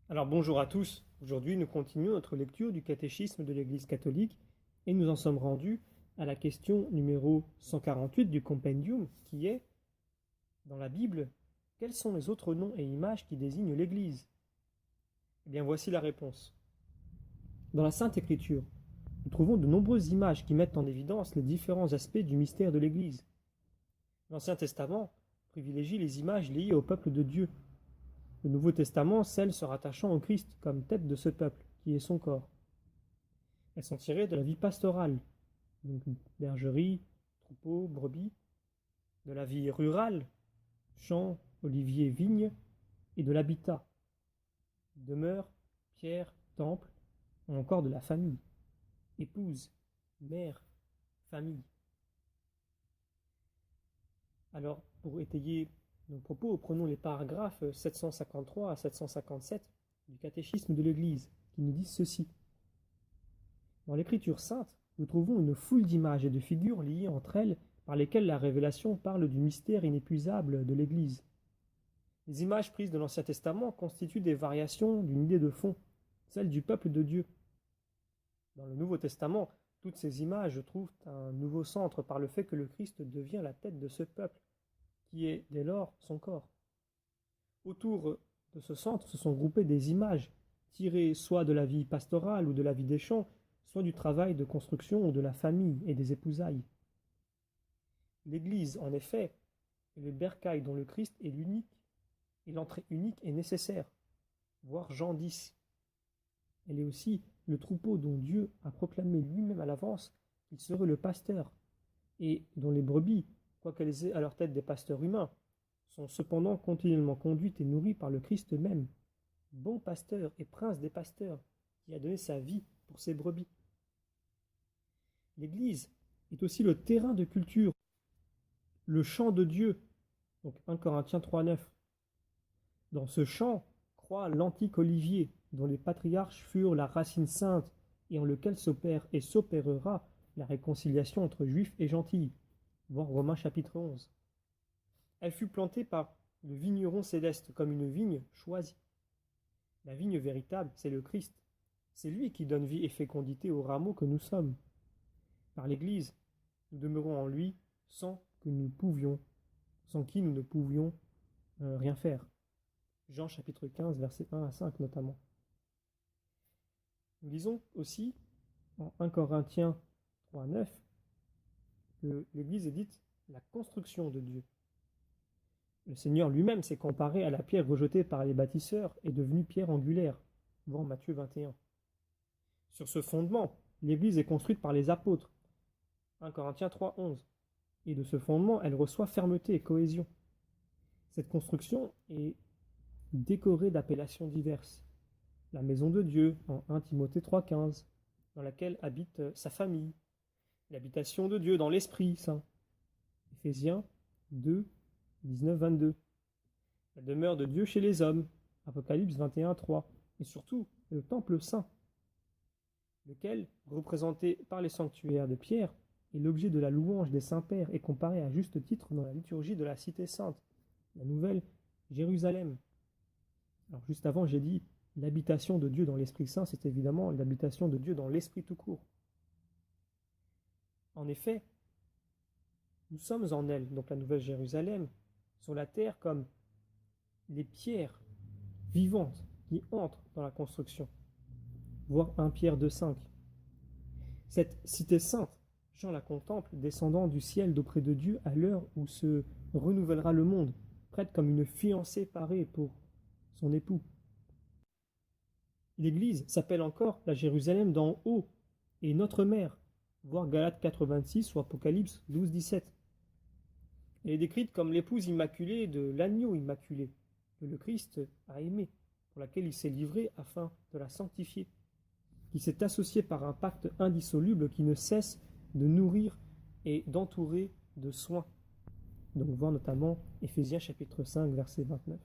Alors bonjour à tous, aujourd'hui nous continuons notre lecture du catéchisme de l'Église catholique et nous en sommes rendus à la question numéro 148 du compendium qui est, dans la Bible, quels sont les autres noms et images qui désignent l'Église? Eh bien voici la réponse. Dans la Sainte Écriture, nous trouvons de nombreuses images qui mettent en évidence les différents aspects du mystère de l'Église. L'Ancien Testament privilégie les images liées au peuple de Dieu. Le Nouveau Testament, celles se rattachant au Christ comme tête de ce peuple, qui est son corps. Elles sont tirées de la vie pastorale, donc bergerie, troupeau, brebis, de la vie rurale, champs, oliviers, vignes, et de l'habitat, demeure, pierre, temple, ou encore de la famille, épouse, mère, famille. Alors, pour étayer nos propos, prenons les paragraphes 753 à 757 du catéchisme de l'Église, qui nous disent ceci. Dans l'Écriture sainte, nous trouvons une foule d'images et de figures liées entre elles par lesquelles la révélation parle du mystère inépuisable de l'Église. Les images prises de l'Ancien Testament constituent des variations d'une idée de fond, celle du peuple de Dieu. Dans le Nouveau Testament, toutes ces images trouvent un nouveau centre par le fait que le Christ devient la tête de ce peuple, qui est dès lors son corps. Autour de ce centre se sont groupées des images, tirées soit de la vie pastorale ou de la vie des champs, soit du travail de construction ou de la famille et des épousailles. L'Église, en effet, est le bercail dont le Christ est l'unique, et l'entrée unique est nécessaire, voir Jean 10. Elle est aussi le troupeau dont Dieu a proclamé lui-même à l'avance qu'il serait le pasteur, et dont les brebis, quoiqu'elles aient à leur tête des pasteurs humains, sont cependant continuellement conduites et nourries par le Christ même, bon pasteur et prince des pasteurs, qui a donné sa vie pour ses brebis. L'Église est aussi le terrain de culture, le champ de Dieu, donc 1 Corinthiens 3,9. Dans ce champ croît l'antique olivier, dont les patriarches furent la racine sainte, et en lequel s'opère et s'opérera la réconciliation entre juifs et gentils. Voir Romains chapitre 11. Elle fut plantée par le vigneron céleste comme une vigne choisie. La vigne véritable, c'est le Christ. C'est lui qui donne vie et fécondité aux rameaux que nous sommes. Par l'Église, nous demeurons en lui sans qui nous ne pouvions rien faire. Jean chapitre 15, versets 1 à 5 notamment. Nous lisons aussi en 1 Corinthiens 3, 9 que l'Église est dite la construction de Dieu. Le Seigneur lui-même s'est comparé à la pierre rejetée par les bâtisseurs et devenue pierre angulaire, voir Matthieu 21. Sur ce fondement, l'Église est construite par les apôtres, 1 Corinthiens 3, 11, et de ce fondement, elle reçoit fermeté et cohésion. Cette construction est décorée d'appellations diverses. La maison de Dieu, en 1 Timothée 3, 15, dans laquelle habite sa famille. L'habitation de Dieu dans l'Esprit Saint, Éphésiens 2, 19, 22. La demeure de Dieu chez les hommes, Apocalypse 21, 3. Et surtout, le temple saint, lequel, représenté par les sanctuaires de pierre, est l'objet de la louange des saints-pères et comparé à juste titre dans la liturgie de la Cité sainte, la nouvelle Jérusalem. Alors juste avant, j'ai dit l'habitation de Dieu dans l'Esprit Saint, c'est évidemment l'habitation de Dieu dans l'Esprit tout court. En effet, nous sommes en elle, donc la nouvelle Jérusalem, sur la terre comme les pierres vivantes qui entrent dans la construction, voir 1 Pierre 2,5. Cette cité sainte, Jean la contemple descendant du ciel d'auprès de Dieu à l'heure où se renouvellera le monde, prête comme une fiancée parée pour son époux. L'Église s'appelle encore la Jérusalem d'en haut et notre mère, voir Galates 4,26 ou Apocalypse 12,17. Elle est décrite comme l'épouse immaculée de l'agneau immaculé, que le Christ a aimé, pour laquelle il s'est livré afin de la sanctifier, qui s'est associée par un pacte indissoluble qui ne cesse de nourrir et d'entourer de soins. Donc voir notamment Éphésiens chapitre 5, verset 29.